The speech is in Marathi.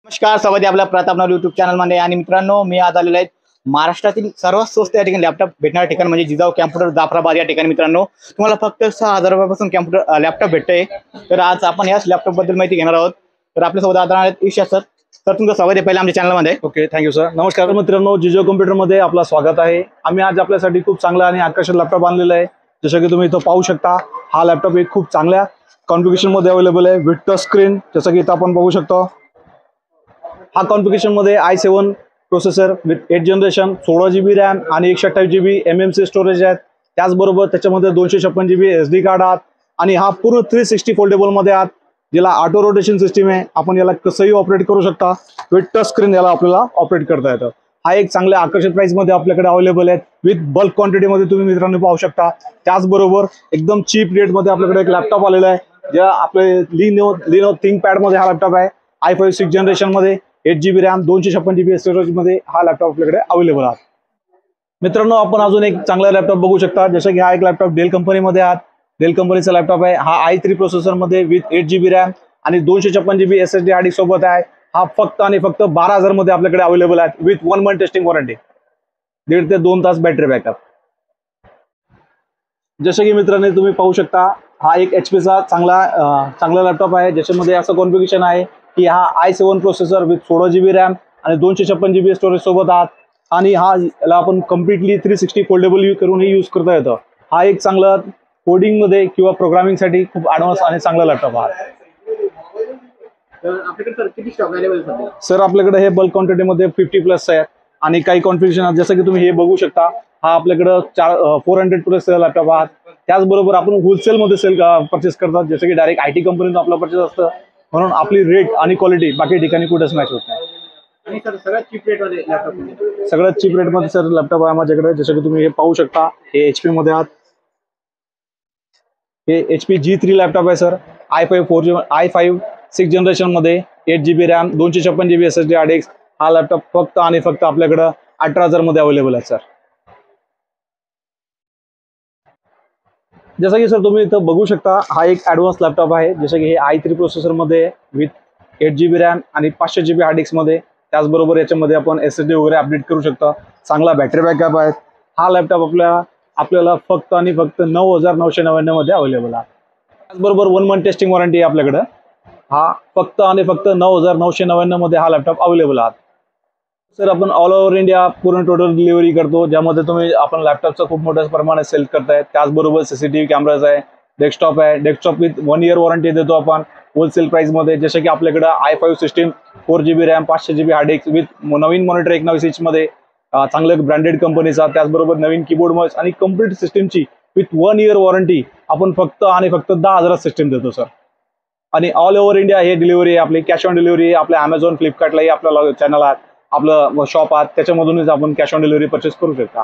नमस्कार, स्वागत आहे आपल्या प्रताप नाव यूट्यूब चॅनलमध्ये। आणि मित्रांनो, मी आज आलेलो आहे महाराष्ट्रातील सर्वात स्वस्त या ठिकाणी लॅपटॉप भेटणाऱ्या ठिकाण म्हणजे जिजाऊ कॅम्प्युटर जाफराबाद या ठिकाणी। मित्रांनो, तुम्हाला फक्त 6,000 रुपयापासून कॅम्प्युटर लॅपटॉप भेटते। तर आज आपण याच लॅपटॉप बद्दल माहिती घेणार आहोत। तर आपल्यासोबत आता आहेत ईशा सर। तर तुमचं स्वागत आहे पहिला आमच्या चॅनलमध्ये। Okay, thank you sir. नमस्कार मित्रांनो, जिजाऊ कॉम्प्युटरमध्ये आपलं स्वागत आहे। आम्ही आज आपल्यासाठी खूप चांगला आणि आकर्षक लॅपटॉप आणलेला आहे। जसं की तुम्ही इथं पाहू शकता, हा लॅपटॉप एक खूप चांगल्या कॉन्फिगरेशनमध्ये अवेलेबल आहे विथ टच स्क्रीन। जसं की इथं आपण बघू शकतो, हा कॉन्फिगरेशनमध्ये i7 processor with 8 generation, 16 GB RAM आणि 128 GB MMC स्टोरेज आहेत। त्याचबरोबर त्याच्यामध्ये 256 GB SD कार्ड आहात आणि हा पूर्ण 360 फोल्डेबलमध्ये आहात, ज्याला ऑटो रोटेशन सिस्टीम आहे। आपण याला कसंही ऑपरेट करू शकता, विथ टच स्क्रीन याला आपल्याला ऑपरेट करता येतं। हा एक चांगल्या आकर्षक प्राइसमध्ये आपल्याकडे अवेलेबल आहे विथ बल्क क्वांटिटीमध्ये तुम्ही मित्रांनो पाहू शकता। त्याचबरोबर एकदम चीप रेटमध्ये आपल्याकडे एक लॅपटॉप आलेला आहे, ज्या आपले लिनो थिंकपॅडमध्ये हा लॅपटॉप आहे। i5 6 जनरेशनमध्ये 8 GB रॅम, 256 GB स्टोरेजमध्ये हा लॅपटॉप आपल्याकडे अवेलेबल आहे। मित्रांनो, आपण अजून एक चांगला लॅपटॉप बघू शकता। जसं की हा एक लॅपटॉप डेल कंपनीमध्ये आहे। डेल कंपनीचा लॅपटॉप आहे। हा i3 प्रोसेसरमध्ये विथ 8 GB रॅम आणि 256 GB SSD हार्ड डिस्क सोबत आहे। हा फक्त आणि फक्त 12,000 मध्ये आपल्याकडे अवेलेबल आहे विथ 1 मंथ टेस्टिंग वॉरंटी, 1.5 ते 2 तास बॅटरी बॅकअप। जसं की मित्रांनो तुम्ही पाहू शकता, हा एक HP चा चांगला लॅपटॉप आहे, ज्याच्यामध्ये असं कॉन्फिगरेशन आहे की हा i7 processor with 16 GB RAM आणि 256 GB स्टोरेज सोबत आहात। आणि याला आपण कम्प्लिटली 360 फोल्डेबल करूनही यूज करता येतं। हा एक चांगला कोडिंगमध्ये किंवा प्रोग्रामिंगसाठी खूप ॲडव्हान्स आणि चांगला लॅपटॉप आहे। आपल्याकडे सर किती स्टॉक अवेलेबल आहे? सर आपल्याकडे हे बल्क क्वांटिटीमध्ये 50+ आहे आणि काही कॉन्फिगरेशन जसं की तुम्ही हे बघू शकता, हा आपल्याकडं 400+ लॅपटॉप आहात। त्याचबरोबर आपण होलसेलमध्ये परचेस करतात, जसं की डायरेक्ट IT कंपनीचं आपलं परचेस असतं, म्हणून आपली रेट आणि क्वालिटी बाकी ठिकाणी कुठेच मॅच होत नाही। आणि सर सगळ्यात चीप रेटमध्ये लॅपटॉप, सगळ्यात चीप रेटमध्ये सर लॅपटॉप आहे माझ्याकडे। जसं की तुम्ही हे पाहू शकता, हे HP मध्ये आहात, हे HP G3 लॅपटॉप आहे सर। i5 6 जनरेशनमध्ये 8 GB RAM, 256 GB SSD hard disk. हा लॅपटॉप फक्त आणि फक्त आपल्याकडं 18,000 मध्ये अवेलेबल आहे सर। जसं की सर तुम्ही इथं बघू शकता, हा एक ॲडव्हान्स लॅपटॉप आहे। जसं की हे i3 प्रोसेसरमध्ये विथ 8 GB रॅम आणि 500 GB हार्ड डिस्कमध्ये। त्याचबरोबर याच्यामध्ये आपण SSD वगैरे अपडेट करू शकता। चांगला बॅटरी बॅकअप आहे। हा लॅपटॉप आपल्याला फक्त आणि फक्त 9,999 मध्ये अवेलेबल आहे। त्याचबरोबर 1 मंथ टेस्टिंग वॉरंटी आहे आपल्याकडं। हा फक्त आणि फक्त 9,999 मध्ये हा लॅपटॉप अवेलेबल आहे। सर आपण ऑल ओव्हर इंडिया पूर्ण टोटल डिलिव्हरी करतो, ज्यामध्ये आपण लॅपटॉपचं खूप मोठ्या प्रमाणात सेल करताय। त्याचबरोबर CCTV कॅमेराज आहे, डेस्कटॉप आहे। डेस्कटॉप विथ 1 इयर वॉरंटी देतो आपण होलसेल प्राइसमध्ये। जसं की आपल्याकडं i5 system, 4 GB RAM, 500 GB hard disk with नवीन मॉनिटर 21 इंचमध्ये, चांगलं ब्रँडेड कंपनीचा। त्याचबरोबर नवीन कीबोर्ड माऊस आणि कम्प्लीट सिस्टीमची विथ 1 इयर वॉरंटी आपण फक्त आणि फक्त 10,000 सिस्टीम देतो सर। आणि ऑल ओव्हर इंडिया हे डिलिव्हरी आहे आपली, कॅश ऑन डिलिव्हरी। आपल्या Amazon, फ्लिपकार्टलाही आपल्याला चॅनल आहे, आपलं शॉप आहे, त्याच्यामधूनच आपण कॅश ऑन डिलिव्हरी परचेस करू शकता।